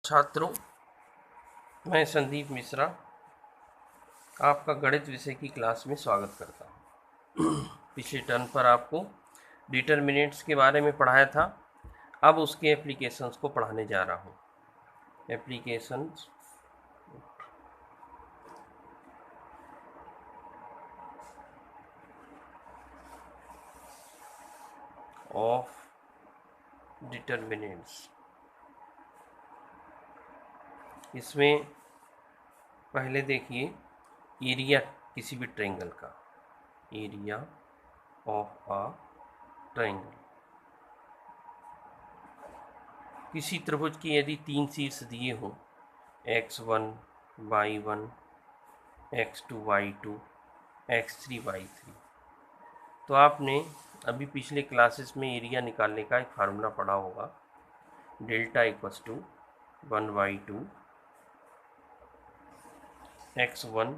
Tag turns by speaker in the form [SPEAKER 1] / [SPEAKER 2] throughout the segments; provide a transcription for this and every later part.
[SPEAKER 1] छात्रों, मैं संदीप मिश्रा आपका गणित विषय की क्लास में स्वागत करता हूँ। पिछले टर्म पर आपको डिटरमिनेंट्स के बारे में पढ़ाया था। अब उसके एप्लीकेशंस को पढ़ाने जा रहा हूँ। Applications of determinants. इसमें पहले देखिए एरिया किसी भी ट्रायंगल का, एरिया ऑफ अ ट्रायंगल। किसी त्रिभुज की यदि 3 शीर्ष दिए हों, x1 y1 x2 y2 x3 y3, तो आपने अभी पिछले क्लासेस में एरिया निकालने का एक फार्मूला पढ़ा होगा, delta equals to 1/2 x1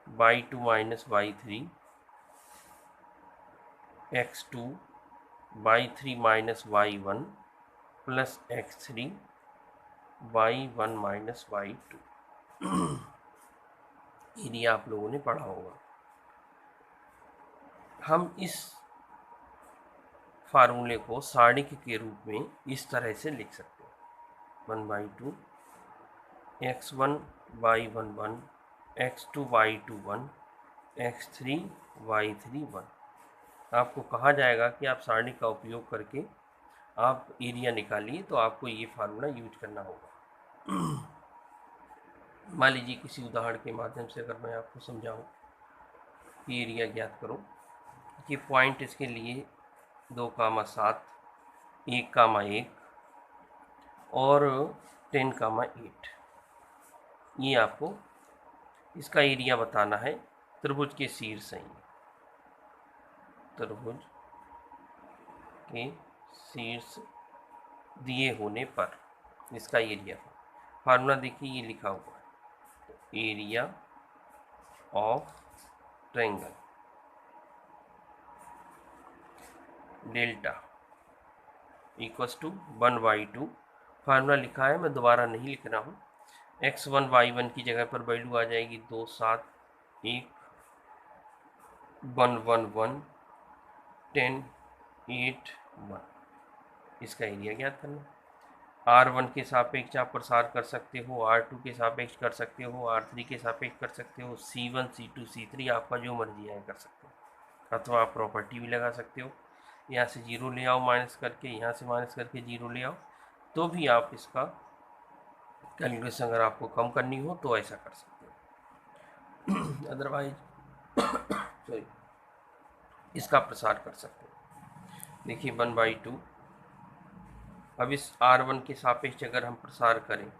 [SPEAKER 1] y2 minus y3 x2 y3 minus y1 plus x3 y1 minus y2। Area आप लोगों ने पढ़ा होगा। हम इस फार्मूले को सारणिक के रूप में इस तरह से लिख सकते हैं, 1/2 x1 y1 1 x2 y2 1 x3 y3 1। आपको कहा जाएगा कि आप सारणी का उपयोग करके आप एरिया निकालिए, तो आपको ये फार्मूला यूज करना होगा। मान लीजिए किसी उदाहरण के माध्यम से अगर मैं आपको समझाऊं कि एरिया ज्ञात करो, ये पॉइंट इसके लिए 2,7 1,1 और 10,8, ये आपको इसका एरिया बताना है। त्रिभुज के शीर्ष हैं, त्रिभुज के शीर्ष दिए होने पर इसका एरिया। फार्मूला देखिए ये लिखा हुआ है, area of triangle delta equals to 1/2। Formula लिखा है, मैं दोबारा नहीं लिख रहा हूँ। x1 y1 की जगह पर वैल्यू आ जाएगी 2 7 1 1 1 1 10 8 1। इसका एरिया ज्ञात करना। R1 के सापेक्ष आप प्रसार कर सकते हो, R2 के सापेक्ष कर सकते हो, R3 के सापेक्ष कर सकते हो, C1 C2 C3 आपका जो मर्जी है कर सकते हो। अथवा आप प्रॉपर्टी भी लगा सकते हो, यहाँ से 0 ले आओ माइनस करके, यहाँ से माइनस करके 0 ले आओ, तो भी आप इसका कैलकुलेशन अगर आपको कम करनी हो तो ऐसा कर सकते हो। अदरवाइज सॉरी, इसका प्रसार कर सकते हो। देखिए 1/2। अब इस R1 के सापेक्ष अगर हम प्रसार करें,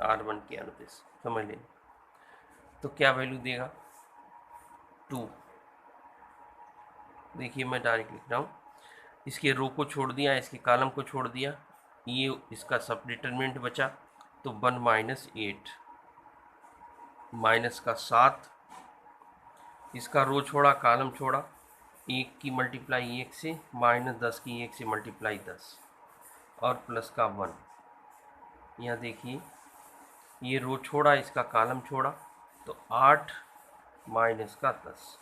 [SPEAKER 1] R1 के अनुदेश समझ लें, तो क्या वैल्यू देगा 2। देखिए मैं डायरेक्ट लिख रहा हूँ, इसके रो को छोड़ दिया, इसके कॉलम को छोड़ दिया, ये इसका सब डिटरमिनेंट बचा, तो 1 माइनस 8 माइनस का 7, इसका रो छोड़ा कॉलम छोड़ा, 1 की मल्टीप्लाई 1 से माइनस 10 की 1 से मल्टीप्लाई 10 और प्लस का 1। यहाँ देखिए ये रो छोड़ा, इसका कॉलम छोड़ा, तो 8 माइनस का 10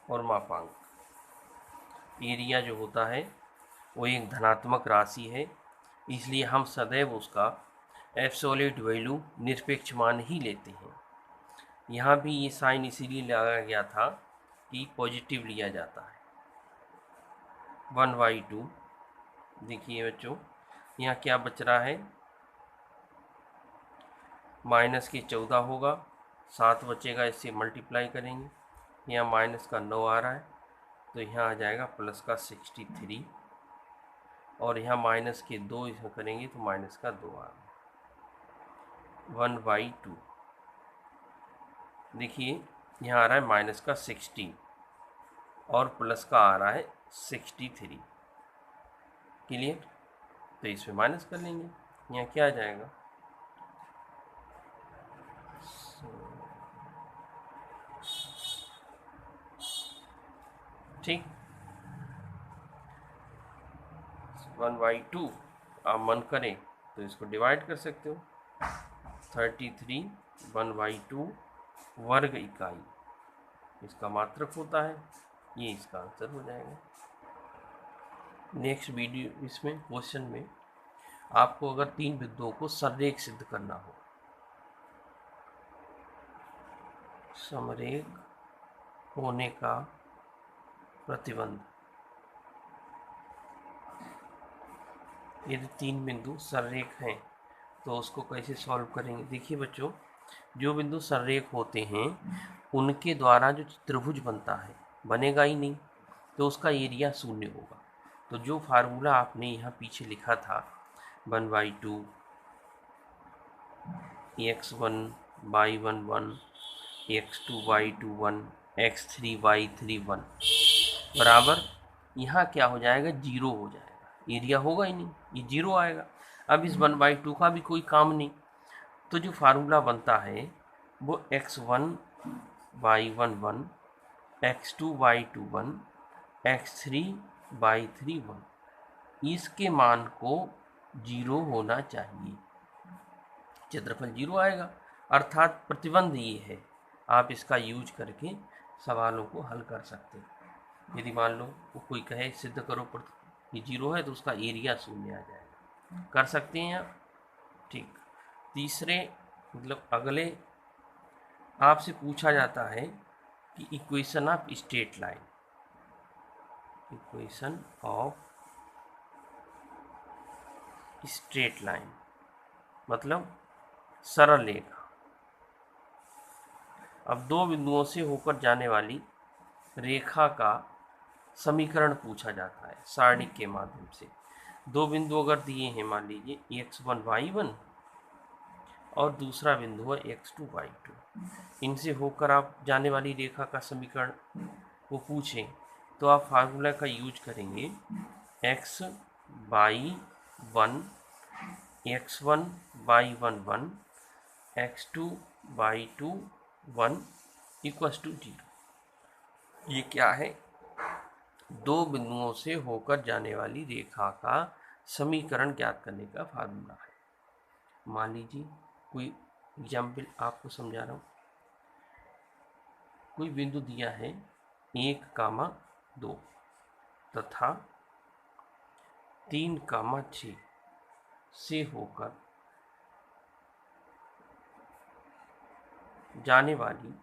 [SPEAKER 1] और मापांक। एरिया जो होता है वो एक धनात्मक राशि है, इसलिए हम सदैव उसका एब्सोल्यूट वैल्यू निरपेक्ष मान ही लेते हैं। यहाँ भी ये साइन इसीलिए लगाया गया था कि पॉजिटिव लिया जाता है। 1/2। देखिए बच्चों यहाँ क्या बच रहा है, माइनस के 14 होगा, 7 बचेगा, इससे मल्टीप्लाई करेंगे, यहाँ माइनस का 9 आ रहा है, तो यहाँ आ जाएगा प्लस का 63, और यहाँ माइनस के 2 इसमें करेंगे तो माइनस का 2 आ रहा है। 1/2। देखिए यहाँ आ रहा है माइनस का 16 और प्लस का आ रहा है 63। क्लियर? तो इसमें माइनस कर लेंगे, यहाँ क्या आ जाएगा, ठीक। 1/2 आप मन करें तो इसको डिवाइड कर सकते हो। 33 1/2 वर्ग इकाई इसका मात्रक होता है, ये इसका आंसर हो जाएगा। नेक्स्ट वीडियो इसमें क्वेश्चन में आपको अगर 3 बिंदुओं को समरेख सिद्ध करना हो, समरेख होने का प्रतिबंध, यदि 3 बिंदु सररेख हैं तो उसको कैसे सॉल्व करेंगे। देखिए बच्चों, जो बिंदु सररेख होते हैं उनके द्वारा जो त्रिभुज बनता है बनेगा ही नहीं, तो उसका एरिया शून्य होगा। तो जो फार्मूला आपने यहाँ पीछे लिखा था 1/2 x1/1 x2/1 x3/1 बराबर, यहाँ क्या हो जाएगा, जीरो हो जाएगा, एरिया होगा ही नहीं, ये जीरो आएगा। अब इस 1/2 का भी कोई काम नहीं, तो जो फार्मूला बनता है वो x1/1 x2/1 x3/1, इसके मान को जीरो होना चाहिए, क्षेत्रफल जीरो आएगा, अर्थात प्रतिबंध ये है। आप इसका यूज करके सवालों को हल कर सकते हैं। यदि मान लो वो कोई कहे सिद्ध करो ये जीरो है तो उसका एरिया शून्य आ जाएगा, कर सकते हैं आप। ठीक, तीसरे मतलब अगले आपसे पूछा जाता है कि equation of straight line, equation of straight line मतलब सरल रेखा। अब दो बिंदुओं से होकर जाने वाली रेखा का समीकरण पूछा जाता है सारणिक के माध्यम से। दो बिंदु अगर दिए हैं, मान लीजिए x1y1 और दूसरा बिंदु है x2y2, इनसे होकर आप जाने वाली रेखा का समीकरण वो पूछें तो आप फार्मूला का यूज करेंगे x/1 x1/1 x2/2 1 equals to 0। ये क्या है, दो बिंदुओं से होकर जाने वाली रेखा का समीकरण ज्ञात करने का फार्मूला है। मान लीजिए कोई एग्जाम्पल आपको समझा रहा हूँ, कोई बिंदु दिया है 1,2 तथा 3,6 से होकर जाने वाली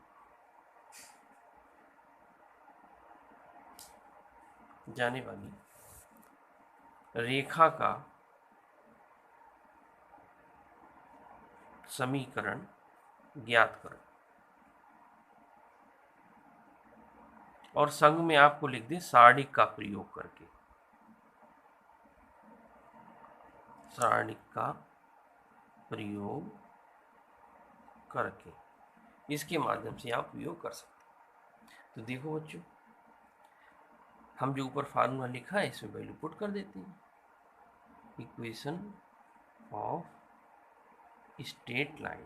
[SPEAKER 1] रेखा का समीकरण ज्ञात करो, और संग में आपको लिख दे सारणिक का प्रयोग करके, सारणिक का प्रयोग करके इसके माध्यम से आप प्रयोग कर सकते हैं। तो देखो बच्चों, हम जो ऊपर फार्मूला लिखा है इसमें वैल्यू पुट कर देते हैं। Equation of straight line,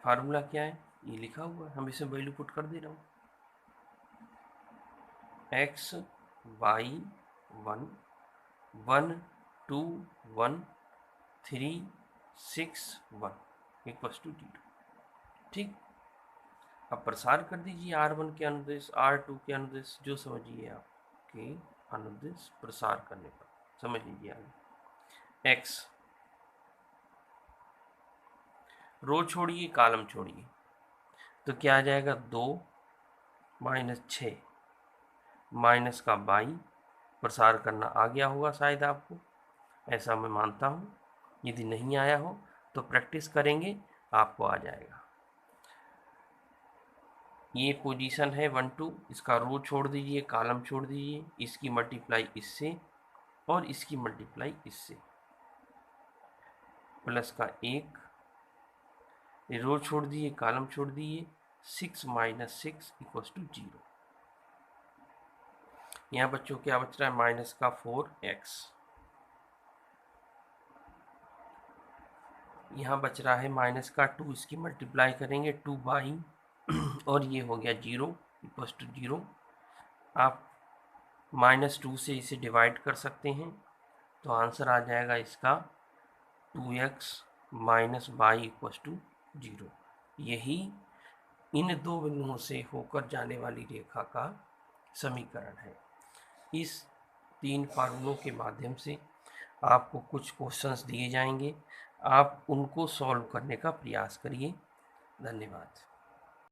[SPEAKER 1] formula क्या है ये लिखा हुआ है, हम इसे वैल्यू पुट कर दे रहा हूँ। x/1 1 2 1 3 6 1 equals to 0। ठीक, अब प्रसार कर दीजिए R1 के अनुदेश, R2 के अनुदेश, जो समझिए आपके अनुदेश प्रसार करने पर समझ लीजिए आगे। x रो छोड़िए कॉलम छोड़िए, तो क्या आ जाएगा 2 - 6 माइनस का 22, प्रसार करना आ गया होगा शायद आपको, ऐसा मैं मानता हूँ। यदि नहीं आया हो तो प्रैक्टिस करेंगे, आपको आ जाएगा। ये पोजीशन है 1 2, इसका रो छोड़ दीजिए कॉलम छोड़ दीजिए, इसकी मल्टीप्लाई इससे और इसकी मल्टीप्लाई इससे, प्लस का 1, रो छोड़ दिए कॉलम छोड़ दिए, 6 - 6 इक्वस टू 0। यहाँ बच्चों क्या बच रहा है, माइनस का 4x, यहाँ बच रहा है माइनस का 2, इसकी मल्टीप्लाई करेंगे 2 और ये हो गया 0 इक्वस टू 0। आप -2 से इसे डिवाइड कर सकते हैं, तो आंसर आ जाएगा इसका 2x minus Y equals to 0। यही इन दो बिंदुओं से होकर जाने वाली रेखा का समीकरण है। इस 3 फार्मूलों के माध्यम से आपको कुछ क्वेश्चंस दिए जाएंगे, आप उनको सॉल्व करने का प्रयास करिए। धन्यवाद।